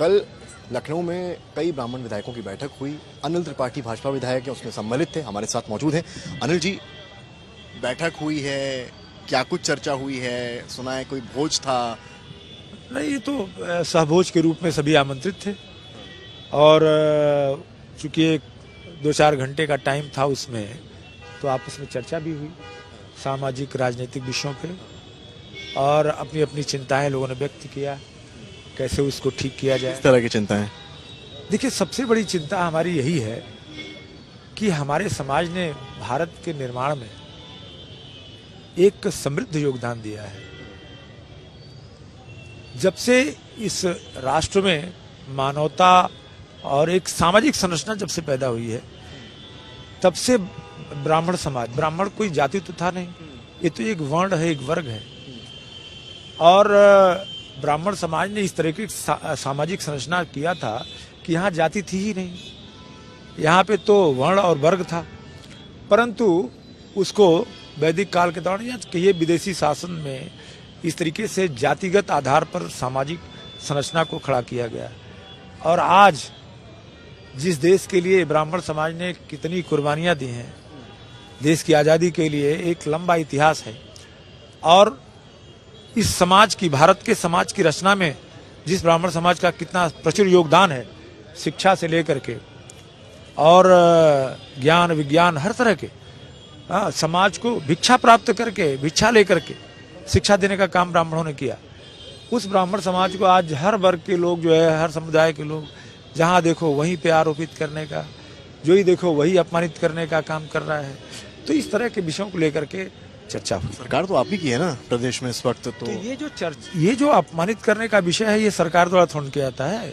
कल लखनऊ में कई ब्राह्मण विधायकों की बैठक हुई। अनिल त्रिपाठी भाजपा विधायक हैं, उसमें सम्मिलित थे, हमारे साथ मौजूद हैं। अनिल जी, बैठक हुई है, क्या कुछ चर्चा हुई है? सुना है कोई भोज था? नहीं, ये तो सहभोज के रूप में सभी आमंत्रित थे और चूंकि 2-4 घंटे का टाइम था उसमें, तो आपस में चर्चा भी हुई सामाजिक राजनीतिक विषयों पे और अपनी अपनी चिंताएं लोगों ने व्यक्त किया, कैसे उसको ठीक किया जाए। इस तरह की चिंताएं? देखिए, सबसे बड़ी चिंता हमारी यही है कि हमारे समाज ने भारत के निर्माण में एक समृद्ध योगदान दिया है। जब से इस राष्ट्र में मानवता और एक सामाजिक संरचना जब से पैदा हुई है, तब से ब्राह्मण समाज, ब्राह्मण कोई जाति तो था नहीं, ये तो एक वर्ण है, एक वर्ग है। और ब्राह्मण समाज ने इस तरह की सामाजिक संरचना किया था कि यहाँ जाति थी ही नहीं, यहाँ पे तो वर्ण और वर्ग था। परंतु उसको वैदिक काल के दौरान या ये विदेशी शासन में इस तरीके से जातिगत आधार पर सामाजिक संरचना को खड़ा किया गया। और आज जिस देश के लिए ब्राह्मण समाज ने कितनी कुर्बानियां दी हैं, देश की आज़ादी के लिए एक लंबा इतिहास है। और इस समाज की, भारत के समाज की रचना में जिस ब्राह्मण समाज का कितना प्रचुर योगदान है, शिक्षा से लेकर के और ज्ञान विज्ञान हर तरह के, समाज को भिक्षा प्राप्त करके, भिक्षा लेकर के शिक्षा देने का काम ब्राह्मणों ने किया। उस ब्राह्मण समाज को आज हर वर्ग के लोग जो है, हर समुदाय के लोग, जहाँ देखो वहीं पे आरोपित करने का, जो ही देखो वही अपमानित करने का काम कर रहा है। तो इस तरह के विषयों को लेकर के चर्चा हुई। सरकार तो आप ही की है ना प्रदेश में इस वक्त, तो ये जो अपमानित करने का विषय है, ये सरकार द्वारा थोड़ा किया जाता है।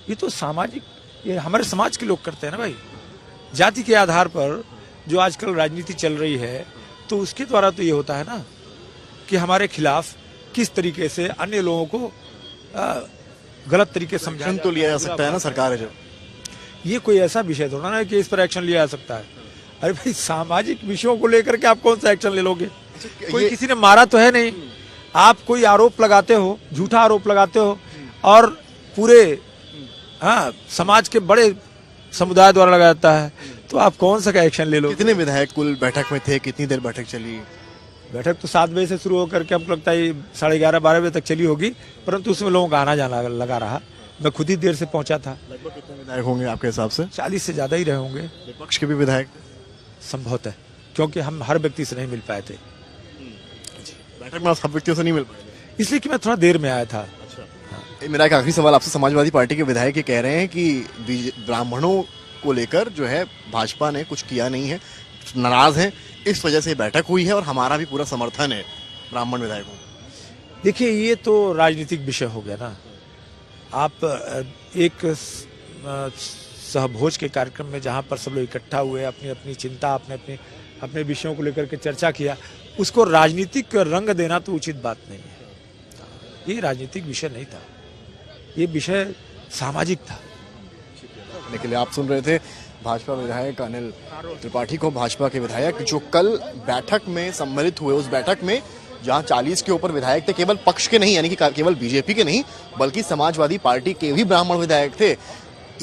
ये तो सामाजिक, ये हमारे समाज के लोग करते हैं ना भाई। जाति के आधार पर जो आजकल राजनीति चल रही है, तो उसके द्वारा तो ये होता है ना कि हमारे खिलाफ किस तरीके से अन्य लोगों को गलत तरीके से समझा तो लिया जा सकता है ना सरकार है जब। ये कोई ऐसा विषय थोड़ा ना कि इस पर एक्शन लिया जा सकता है। अरे भाई, सामाजिक विषयों को लेकर के आप कौन सा एक्शन ले लोगे? कोई किसी ने मारा तो है नहीं, आप कोई आरोप लगाते हो, झूठा आरोप लगाते हो और पूरे समाज के बड़े समुदाय द्वारा लगाया जाता है, तो आप कौन सा का एक्शन ले लो? कितने विधायक कुल बैठक में थे? कितनी देर बैठक चली? बैठक तो 7 बजे से शुरू होकर के हमको लगता है 11:30-12 बजे तक चली होगी, परंतु उसमें लोगों का आना जाना लगा रहा। मैं खुद ही देर से पहुंचा था। लगभग कितने विधायक होंगे आपके हिसाब से? 40 से ज्यादा ही रहे होंगे। विपक्ष के भी विधायक संभवतः है, क्योंकि हम हर व्यक्ति से नहीं मिल पाए थे। बैठक में आप सब व्यक्तियों से नहीं मिल पाए, इसलिए कि मैं थोड़ा देर में आया था। अच्छा। मेरा एक आखिरी सवाल आपसे, समाजवादी पार्टी के विधायक ये कह रहे हैं कि ब्राह्मणों को लेकर जो है भाजपा ने कुछ किया नहीं है, नाराज हैं, इस वजह से बैठक हुई है और हमारा भी पूरा समर्थन है ब्राह्मण विधायकों। देखिए, ये तो राजनीतिक विषय हो गया ना। आप एक सहभोज के कार्यक्रम में जहाँ पर सब लोग इकट्ठा हुए, अपनी अपनी चिंता, अपने विषयों को लेकर के चर्चा किया, उसको राजनीतिक रंग देना तो उचित बात नहीं है। ये राजनीतिक विषय नहीं था, ये विषय सामाजिक था। के लिए आप सुन रहे थे भाजपा विधायक अनिल त्रिपाठी को, भाजपा के विधायक जो कल बैठक में सम्मिलित हुए। उस बैठक में जहां 40 के ऊपर विधायक थे, केवल पक्ष के नहीं, यानी कि केवल बीजेपी के नहीं, बल्कि समाजवादी पार्टी के भी ब्राह्मण विधायक थे।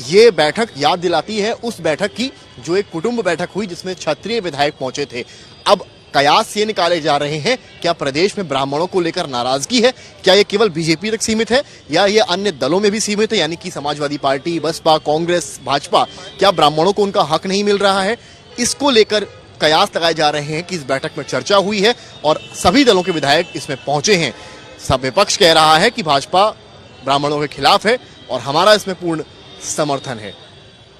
ये बैठक याद दिलाती है उस बैठक की जो एक कुटुंब बैठक हुई जिसमें क्षत्रिय विधायक पहुंचे थे। अब कयास ये निकाले जा रहे हैं, क्या प्रदेश में ब्राह्मणों को लेकर नाराजगी है? क्या ये केवल बीजेपी तक सीमित है या ये अन्य दलों में भी सीमित है, यानी कि समाजवादी पार्टी, बसपा, कांग्रेस, भाजपा? क्या ब्राह्मणों को उनका हक नहीं मिल रहा है? इसको लेकर कयास लगाए जा रहे हैं कि इस बैठक में चर्चा हुई है और सभी दलों के विधायक इसमें पहुंचे हैं। सब विपक्ष कह रहा है कि भाजपा ब्राह्मणों के खिलाफ है और हमारा इसमें पूर्ण समर्थन है।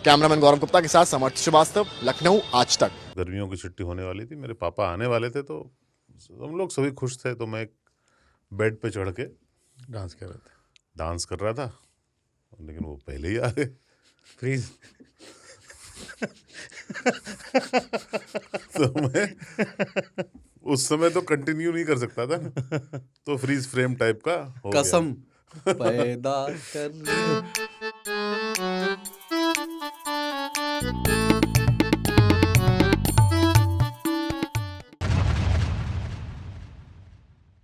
कैमरामैन गौरव गुप्ता के साथ समर्थ श्रीवास्तव, लखनऊ, आज तक। गर्मियों की छुट्टी होने वाली थी, मेरे पापा आने वाले थे, तो हम लोग सभी खुश थे। तो मैं बेड पे चढ़ के डांस कर रहा था, लेकिन वो पहले ही आ गए। प्लीज तो मैं उस समय तो कंटिन्यू नहीं कर सकता था ना, तो फ्रीज फ्रेम टाइप का हो कसम पैदा कर